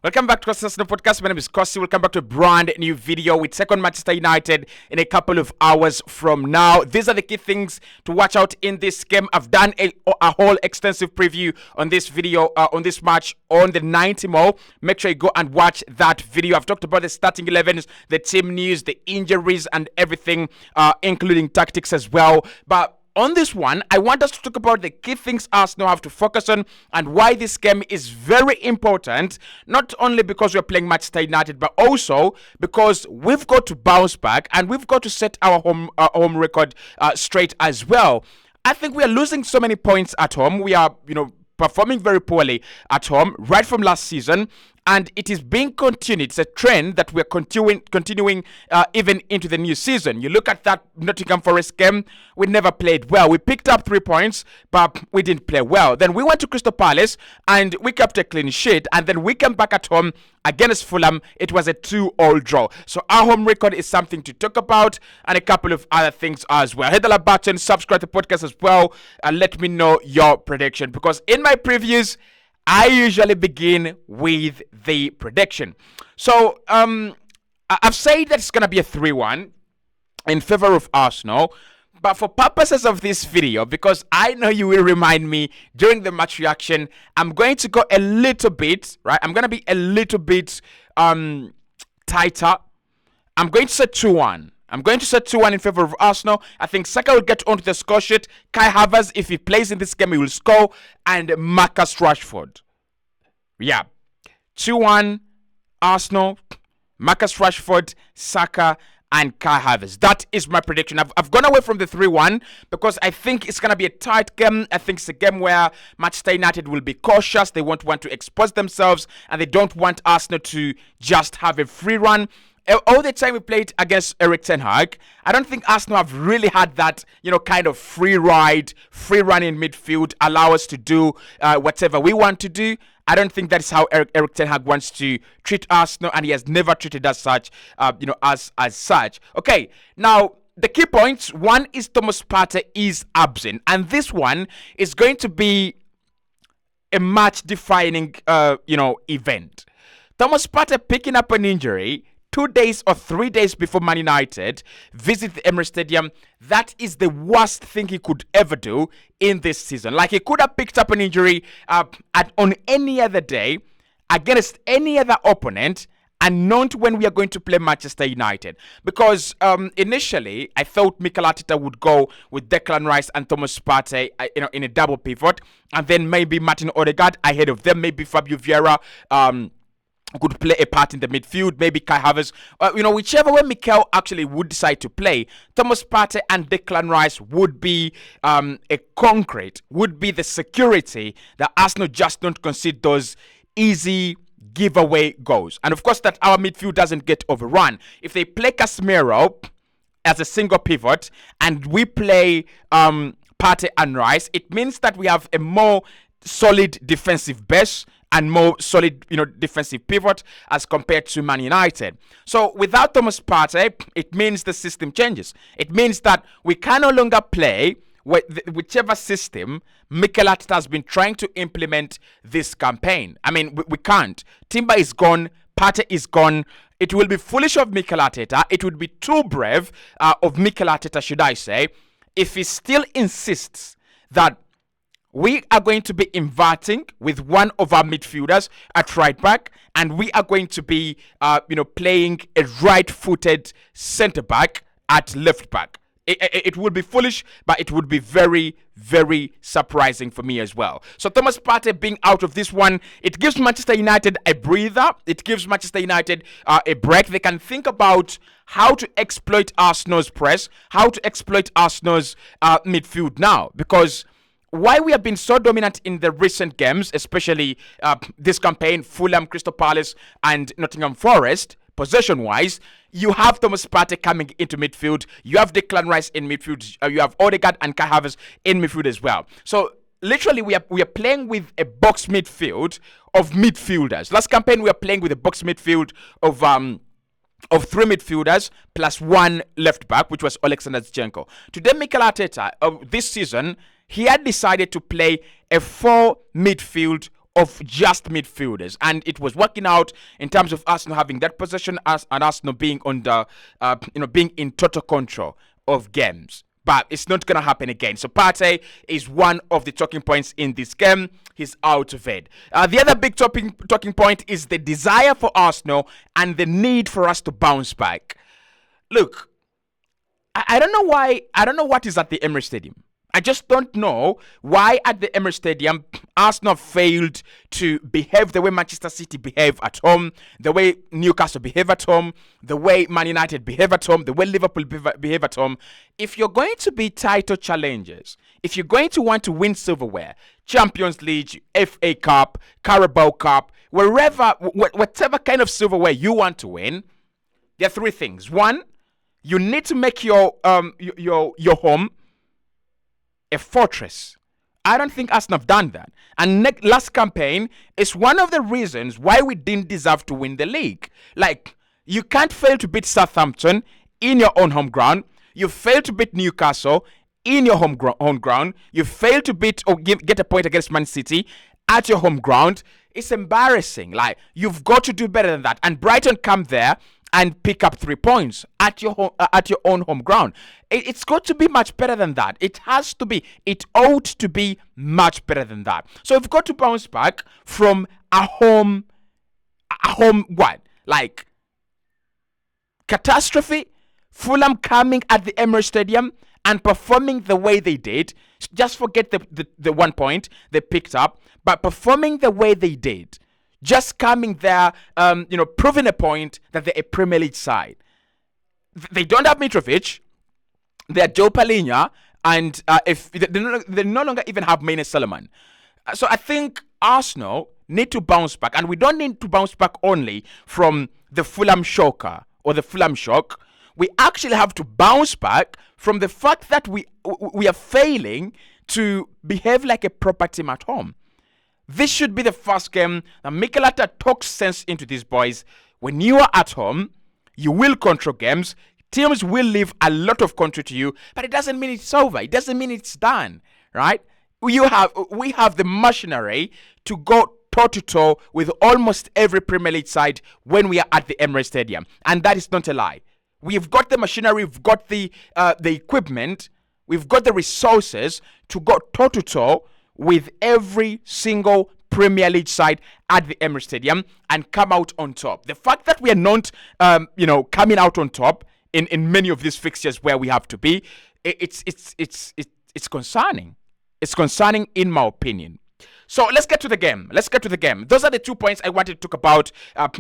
Welcome back to Cossy Podcast. My name is Cossy. Welcome back to a brand new video with second Manchester United in a couple of hours from now. These are the key things to watch out in this game. I've done a whole extensive preview on this video, on this match on the 90 Mo. Make sure you go and watch that video. I've talked about the starting 11s, the team news, the injuries and everything, including tactics as well. But on this one, I want us to talk about the key things Arsenal have to focus on and why this game is very important, not only because we're playing Manchester United, but also because we've got to bounce back and we've got to set our home record straight as well. I think we are losing so many points at home. We are, performing very poorly at home right from last season, and it is being continued. It's a trend that we're continuing even into the new season. You look at that Nottingham Forest game, we never played well. We picked up 3 points, but we didn't play well. Then we went to Crystal Palace and we kept a clean sheet, and then we came back at home against Fulham. It was a 2-2 draw. So our home record is something to talk about, and a couple of other things as well. Hit the like button, subscribe to the podcast as well, and let me know your prediction, because in my previews I usually begin with the prediction. So I've said that it's gonna be a 3-1 in favor of Arsenal. But for purposes of this video, because I know you will remind me during the match reaction, I'm going to go a little bit, right? I'm going to be a little bit tighter. I'm going to say 2-1. I'm going to set 2-1 in favor of Arsenal. I think Saka will get onto the score sheet. Kai Havertz, if he plays in this game, he will score. And Marcus Rashford. Yeah. 2-1, Arsenal, Marcus Rashford, Saka, and Kai Havertz. That is my prediction. I've gone away from the 3-1 because I think it's going to be a tight game. I think it's a game where Manchester United will be cautious. They won't want to expose themselves, and they don't want Arsenal to just have a free run. All the time we played against Erik ten Hag, I don't think Arsenal have really had that, kind of free run in midfield, allow us to do whatever we want to do. I don't think that's how Erik ten Hag wants to treat Arsenal, and he has never treated us such, as such. Okay, now the key points. One is Thomas Partey is absent, and this one is going to be a match-defining, event. Thomas Partey picking up an injury 2 days or 3 days before Man United visit the Emirates Stadium, that is the worst thing he could ever do in this season. Like, he could have picked up an injury on any other day against any other opponent, and not when we are going to play Manchester United. Because initially, I thought Mikel Arteta would go with Declan Rice and Thomas Partey, in a double pivot, and then maybe Martin Odegaard ahead of them, maybe Fabio Vieira could play a part in the midfield, maybe Kai Havertz, whichever way Mikel actually would decide to play. Thomas Partey and Declan Rice would be would be the security that Arsenal just don't concede those easy giveaway goals. And of course that our midfield doesn't get overrun. If they play Casemiro as a single pivot and we play Partey and Rice, it means that we have a more solid defensive base and more solid, defensive pivot as compared to Man United. So without Thomas Partey, it means the system changes. It means that we can no longer play whichever system Mikel Arteta has been trying to implement this campaign. I mean, we can't. Timber is gone. Partey is gone. It will be foolish of Mikel Arteta. It would be too brave of Mikel Arteta, should I say, if he still insists that we are going to be inverting with one of our midfielders at right back, and we are going to be, playing a right-footed centre back at left back. It would be foolish, but it would be very, very surprising for me as well. So Thomas Partey being out of this one, it gives Manchester United a breather. It gives Manchester United a break. They can think about how to exploit Arsenal's press, how to exploit Arsenal's midfield now, because why we have been so dominant in the recent games, especially this campaign, Fulham, Crystal Palace, and Nottingham Forest, possession-wise, you have Thomas Partey coming into midfield, you have Declan Rice in midfield, you have Odegaard and Kai Havertz in midfield as well. So literally, we are playing with a box midfield of midfielders. Last campaign, we were playing with a box midfield of 3 midfielders plus 1 left back, which was Alexander Zinchenko. Today, Mikel Arteta, this season, he had decided to play a 4 midfield of just midfielders, and it was working out in terms of Arsenal having that possession and Arsenal being under, being in total control of games. But it's not going to happen again. So Partey is one of the talking points in this game. He's out of it. The other big talking point is the desire for Arsenal and the need for us to bounce back. Look, I don't know why. I don't know what is at the Emirates Stadium. I just don't know why at the Emirates Stadium Arsenal failed to behave the way Manchester City behave at home, the way Newcastle behave at home, the way Man United behave at home, the way Liverpool behave at home. If you're going to be title challengers, if you're going to want to win silverware, Champions League, FA Cup, Carabao Cup, whatever kind of silverware you want to win, there are three things. One, you need to make your home a fortress. I don't think Arsenal have done that. And last campaign is one of the reasons why we didn't deserve to win the league. Like, you can't fail to beat Southampton in your own home ground. You fail to beat Newcastle in your home ground. You fail to beat or get a point against Man City at your home ground. It's embarrassing. Like, you've got to do better than that. And Brighton come there and pick up 3 points at your own home ground. It's got to be much better than that. It has to be. It ought to be much better than that. So we've got to bounce back from a home what? Like, catastrophe? Fulham coming at the Emirates Stadium and performing the way they did. Just forget the 1 point they picked up, but performing the way they did. Just coming there, proving a point that they're a Premier League side. They don't have Mitrovic. They're Joe Palhinha, and if they no longer even have Maine Solomon. So I think Arsenal need to bounce back, and we don't need to bounce back only from the Fulham shocker or the Fulham shock. We actually have to bounce back from the fact that we are failing to behave like a proper team at home. This should be the first game that Mikel Arteta talks sense into these boys. When you are at home, you will control games. Teams will leave a lot of control to you, but it doesn't mean it's over. It doesn't mean it's done, right? We have the machinery to go toe-to-toe with almost every Premier League side when we are at the Emirates Stadium, and that is not a lie. We've got the machinery, we've got the equipment, we've got the resources to go toe-to-toe with every single Premier League side at the Emirates Stadium and come out on top. The fact that we are not, coming out on top in many of these fixtures where we have to be, it's concerning. It's concerning, in my opinion. So let's get to the game. Those are the 2 points I wanted to talk about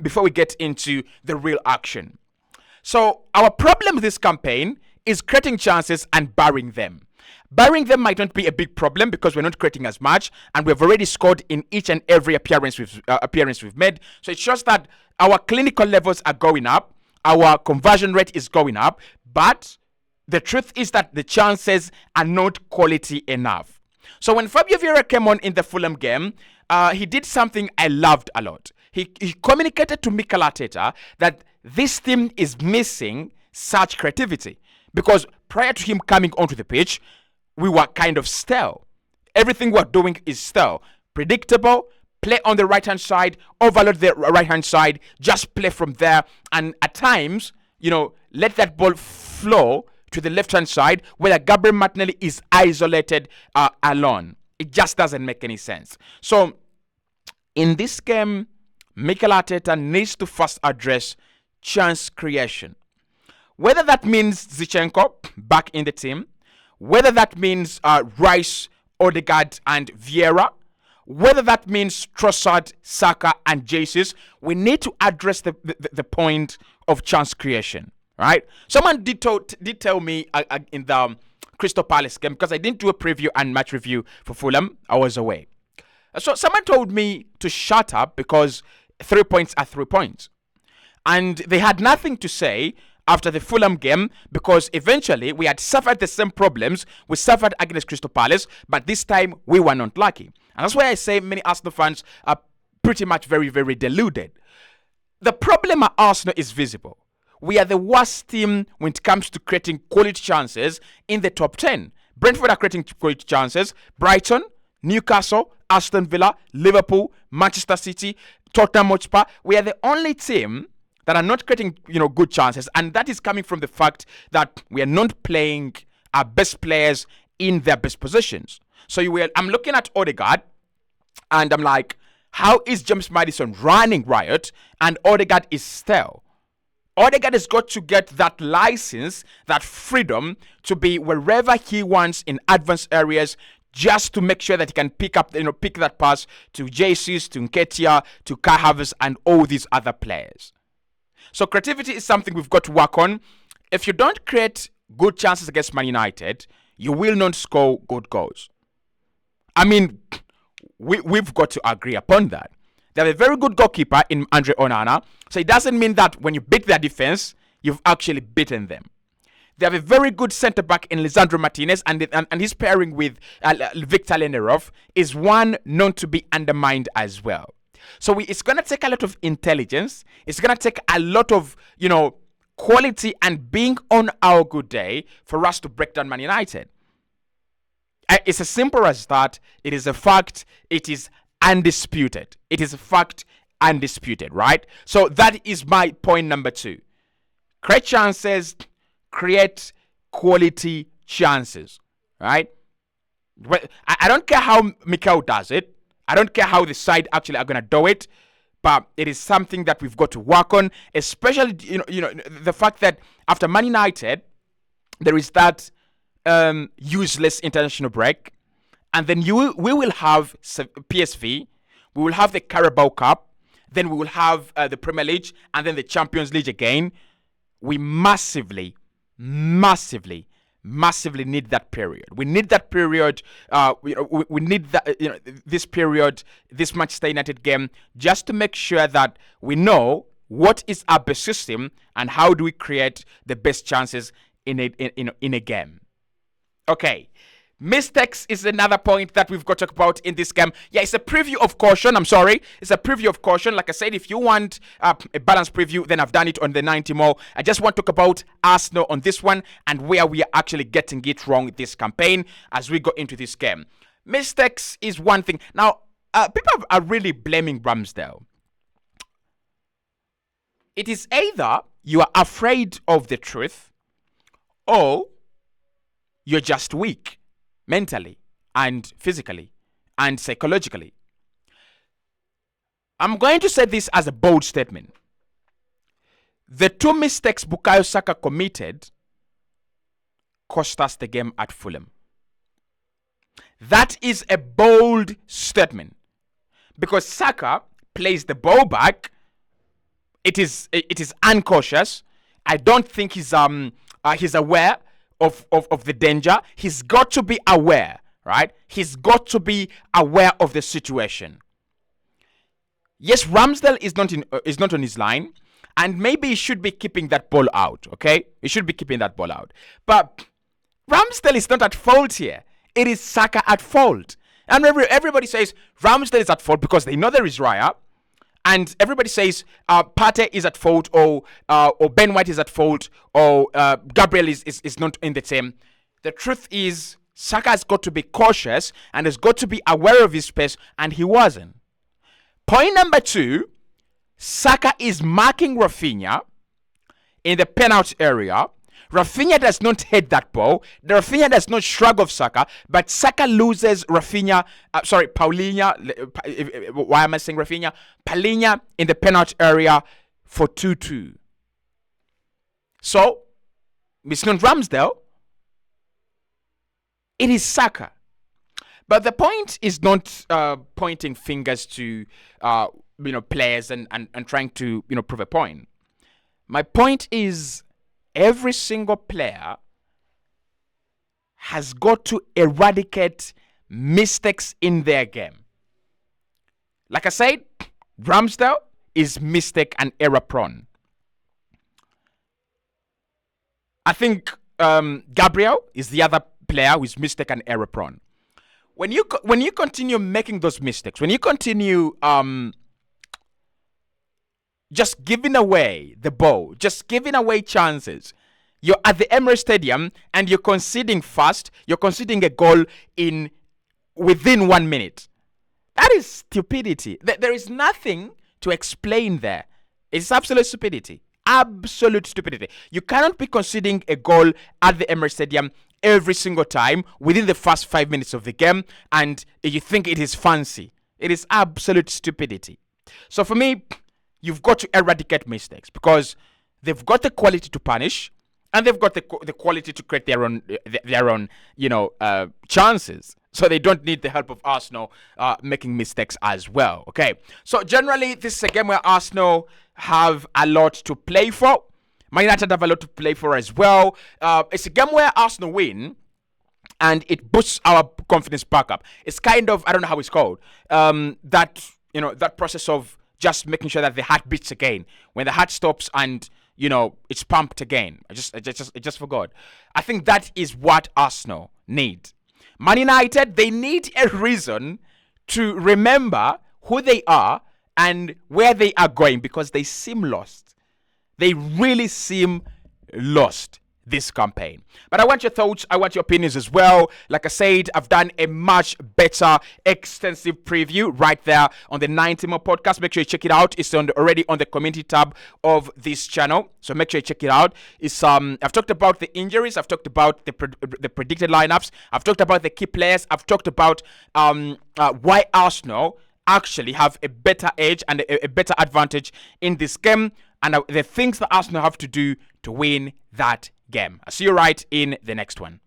before we get into the real action. So our problem this campaign is creating chances and burying them. Burying them might not be a big problem because we're not creating as much, and we've already scored in each and every appearance we've made. So it shows that our clinical levels are going up, our conversion rate is going up, but the truth is that the chances are not quality enough. So when Fabio Vieira came on in the Fulham game, he did something I loved a lot. He communicated to Mikel Arteta that this team is missing such creativity, because prior to him coming onto the pitch, we were kind of stale. Everything we're doing is stale. Predictable, play on the right-hand side, overload the right-hand side, just play from there. And at times, let that ball flow to the left-hand side where Gabriel Martinelli is isolated alone. It just doesn't make any sense. So, in this game, Mikel Arteta needs to first address chance creation. Whether that means Zinchenko back in the team, whether that means Rice, Odegaard, and Vieira, whether that means Trossard, Saka, and Jesus, we need to address the point of chance creation, right? Someone did tell me in the Crystal Palace game, because I didn't do a preview and match review for Fulham, I was away. So someone told me to shut up because 3 points are 3 points. And they had nothing to say after the Fulham game, because eventually we had suffered the same problems we suffered against Crystal Palace, but this time we were not lucky. And that's why I say many Arsenal fans are pretty much very, very deluded. The problem at Arsenal is visible. We are the worst team when it comes to creating quality chances in the top 10. Brentford are creating quality chances. Brighton, Newcastle, Aston Villa, Liverpool, Manchester City, Tottenham Hotspur. We are the only team that are not creating, good chances, and that is coming from the fact that we are not playing our best players in their best positions. So I'm looking at Odegaard, and I'm like, how is James Maddison running riot, and Odegaard is still? Odegaard has got to get that license, that freedom to be wherever he wants in advanced areas, just to make sure that he can pick that pass to Jesus, to Nketiah, to Kai Havertz, and all these other players. So creativity is something we've got to work on. If you don't create good chances against Man United, you will not score good goals. I mean, we've got to agree upon that. They have a very good goalkeeper in Andre Onana, so it doesn't mean that when you beat their defense, you've actually beaten them. They have a very good centre-back in Lisandro Martinez, and his pairing with Victor Lindelof is one known to be undermined as well. So it's going to take a lot of intelligence. It's going to take a lot of, quality and being on our good day for us to break down Man United. It's as simple as that. It is a fact. It is undisputed. It is a fact, undisputed, right? So that is my point number 2. Create chances, create quality chances, right? I don't care how Mikel does it. I don't care how the side actually are going to do it, but it is something that we've got to work on, especially, the fact that after Man United, there is that useless international break, and then we will have PSV, we will have the Carabao Cup, then we will have the Premier League, and then the Champions League again. We massively need that period. We need that period. We need that. This period, this Manchester United game, just to make sure that we know what is our best system and how do we create the best chances in a game. Okay. Mistakes is another point that we've got to talk about in this game. Yeah, it's a preview of caution. I'm sorry. It's a preview of caution. Like I said, if you want a balanced preview, then I've done it on the 90 more. I just want to talk about Arsenal on this one and where we are actually getting it wrong this campaign as we go into this game. Mistakes is one thing. Now, people are really blaming Ramsdale. It is either you are afraid of the truth or you're just weak. Mentally and physically and psychologically. I'm going to say this as a bold statement. The 2 mistakes Bukayo Saka committed cost us the game at Fulham. That is a bold statement. Because Saka plays the ball back. It is uncautious. I don't think he's aware of the danger. He's got to be aware, right? He's got to be aware of the situation. Yes, Ramsdale is not on his line, and maybe he should be keeping that ball out, okay? He should be keeping that ball out. But Ramsdale is not at fault here. It is Saka at fault. And everybody says Ramsdale is at fault because they know there is Raya. And everybody says Partey is at fault, or Ben White is at fault, or Gabriel is not in the team. The truth is, Saka has got to be cautious and has got to be aware of his space, and he wasn't. Point number 2, Saka is marking Rafinha in the penalty area. Rafinha does not hit that ball. The Rafinha does not shrug off Saka, but Saka loses Paulinho. Why am I saying Rafinha? Paulinho in the penalty area for 2-2. So, it's not Ramsdale. It is Saka. But the point is not pointing fingers to players and trying to prove a point. My point is, every single player has got to eradicate mistakes in their game. Like I said, Ramsdale is mistake and error prone. I think Gabriel is the other player who is mistake and error prone. When you continue making those mistakes, when you continue just giving away the ball, just giving away chances, you're at the Emirates Stadium and you're conceding fast. You're conceding a goal in within 1 minute. That is stupidity. There is nothing to explain there. It's absolute stupidity. Absolute stupidity. You cannot be conceding a goal at the Emirates Stadium every single time within the first 5 minutes of the game, and you think it is fancy. It is absolute stupidity. So for me, you've got to eradicate mistakes because they've got the quality to punish, and they've got the quality to create their own chances. So they don't need the help of Arsenal making mistakes as well. Okay. So generally, this is a game where Arsenal have a lot to play for. Man United have a lot to play for as well. It's a game where Arsenal win, and it boosts our confidence back up. It's kind of, I don't know how it's called, that process of just making sure that the heart beats again. When the heart stops and it's pumped again. I just forgot. I think that is what Arsenal need. Man United, they need a reason to remember who they are and where they are going because they seem lost. They really seem lost this campaign. But I want your thoughts. I want your opinions as well. Like I said, I've done a much better extensive preview right there on the 90 More podcast. Make sure you check it out. It's already on the community tab of this channel. So make sure you check it out. It's I've talked about the injuries. I've talked about the predicted lineups. I've talked about the key players. I've talked about why Arsenal actually have a better edge and a better advantage in this game, and the things that Arsenal have to do to win that game. I'll see you right in the next one.